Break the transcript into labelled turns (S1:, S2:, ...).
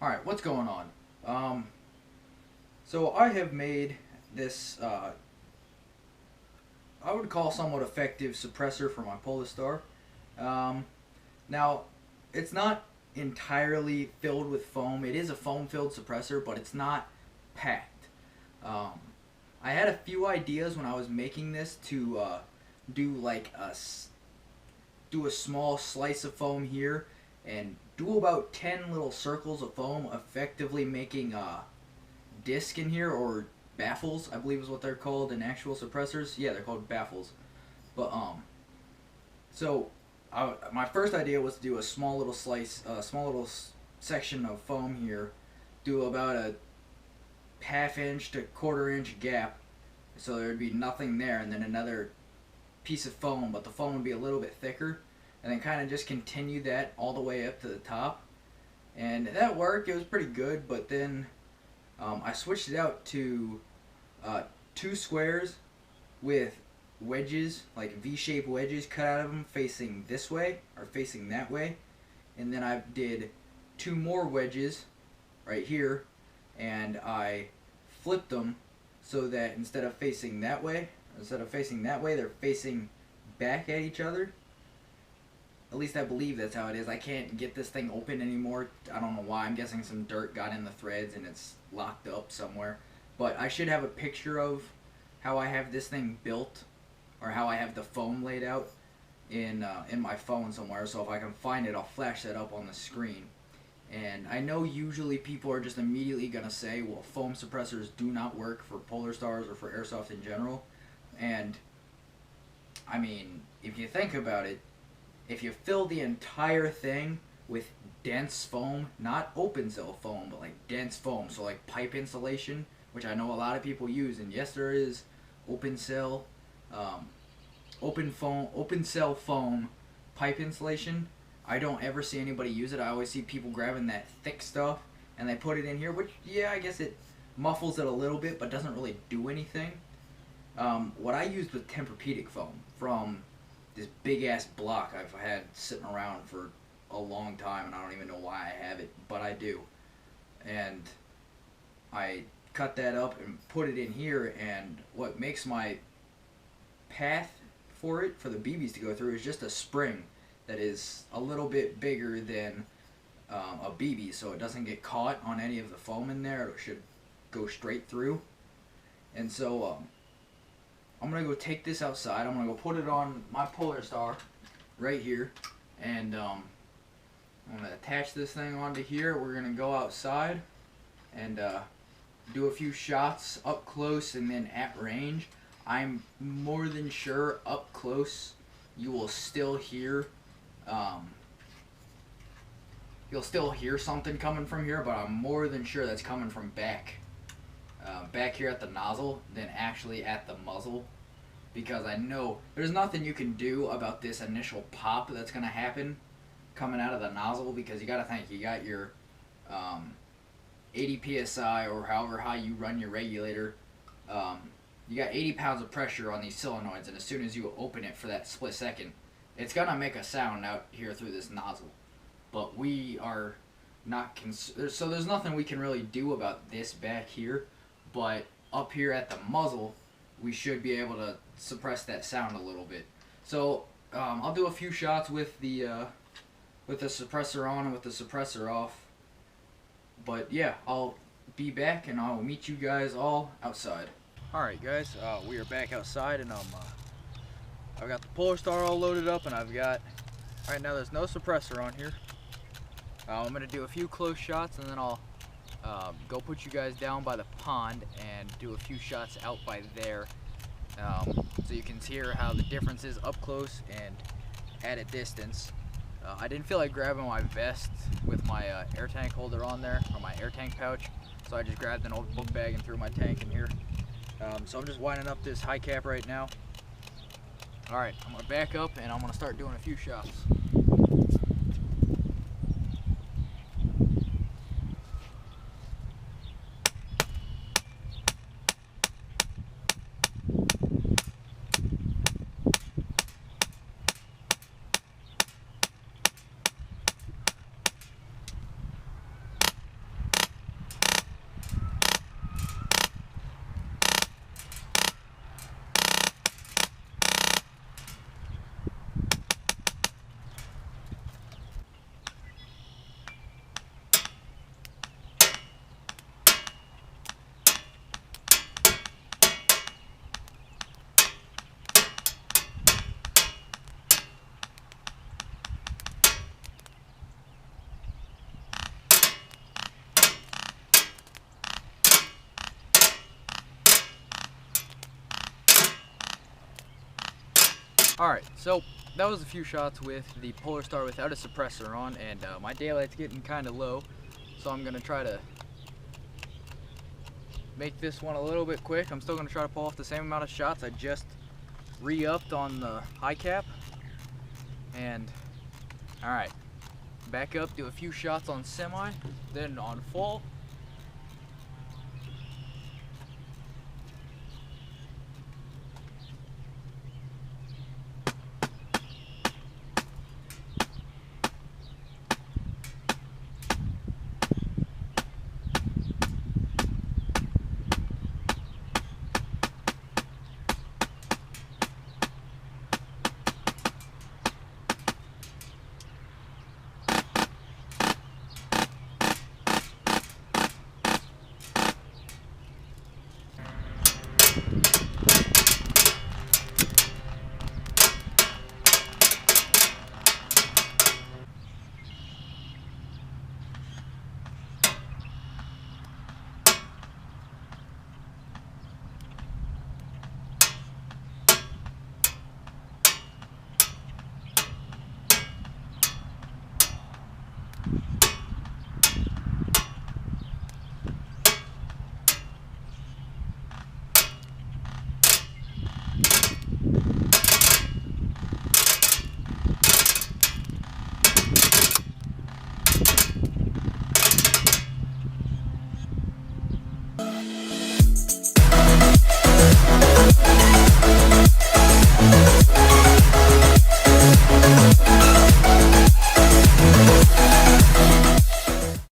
S1: Alright, what's going on? So I have made this, I would call somewhat effective suppressor for my Polarstar. Now, it's not entirely filled with foam. It is a foam-filled suppressor, but it's not packed. I had a few ideas when I was making this to do like do a small slice of foam here and do about 10 little circles of foam, effectively making a disc in here, or baffles, I believe is what they're called in actual suppressors. Yeah, they're called baffles. But so my first idea was to do a small little slice, small little section of foam here, do about a half-inch to quarter-inch gap, so there would be nothing there, and then another piece of foam, but the foam would be a little bit thicker, and then kind of just continue that all the way up to the top. And that worked. It was pretty good, but then I switched it out to 2 squares with wedges, like V-shaped wedges cut out of them, facing this way or facing that way. And then I did 2 more wedges right here, and I flipped them so that instead of facing that way, they're facing back at each other. At least I believe that's how it is. I can't get this thing open anymore. I don't know why. I'm guessing some dirt got in the threads and it's locked up somewhere. But I should have a picture of how I have this thing built, or how I have the foam laid out in my phone somewhere. So if I can find it, I'll flash that up on the screen. And I know usually people are just immediately going to say, well, foam suppressors do not work for Polarstars or for airsoft in general. And, I mean, if you think about it, if you fill the entire thing with dense foam, not open cell foam, but like dense foam, so like pipe insulation, which I know a lot of people use, and yes, there is open cell foam pipe insulation. I don't ever see anybody use it. I always see people grabbing that thick stuff and they put it in here, which, yeah, I guess it muffles it a little bit, but doesn't really do anything. What I used was Tempur-Pedic foam from this big ass block I've had sitting around for a long time, and I don't even know why I have it, but I do. And I cut that up and put it in here, and what makes my path for it, for the BBs to go through, is just a spring that is a little bit bigger than a BB, so it doesn't get caught on any of the foam in there. It should go straight through. And so I'm going to go take this outside. I'm going to go put it on my Polarstar right here, and I'm going to attach this thing onto here. We're going to go outside and do a few shots up close and then at range. I'm more than sure up close you will still hear you'll still hear something coming from here, but I'm more than sure that's coming from back here at the nozzle than actually at the muzzle, because I know there's nothing you can do about this initial pop that's going to happen coming out of the nozzle, because you got to think, you got your 80 psi, or however high you run your regulator. You got 80 pounds of pressure on these solenoids, and as soon as you open it for that split second, it's going to make a sound out here through this nozzle. But we are not so there's nothing we can really do about this back here, but up here at the muzzle we should be able to suppress that sound a little bit. So I'll do a few shots with the suppressor on and with the suppressor off. But yeah, I'll be back and I'll meet you guys all outside. Alright guys, we are back outside, and I've got the Polarstar all loaded up, and I've got, right now there's no suppressor on here. I'm going to do a few close shots, and then I'll go put you guys down by the pond and do a few shots out by there, so you can hear how the difference is up close and at a distance. I didn't feel like grabbing my vest with my air tank holder on there, or my air tank pouch, so I just grabbed an old book bag and threw my tank in here. So I'm just winding up this high cap right now. Alright, I'm going to back up and I'm going to start doing a few shots. Alright, so that was a few shots with the Polarstar without a suppressor on, and my daylight's getting kind of low, so I'm going to try to make this one a little bit quick. I'm still going to try to pull off the same amount of shots. I just re-upped on the high cap, and alright, back up, do a few shots on semi, then on full,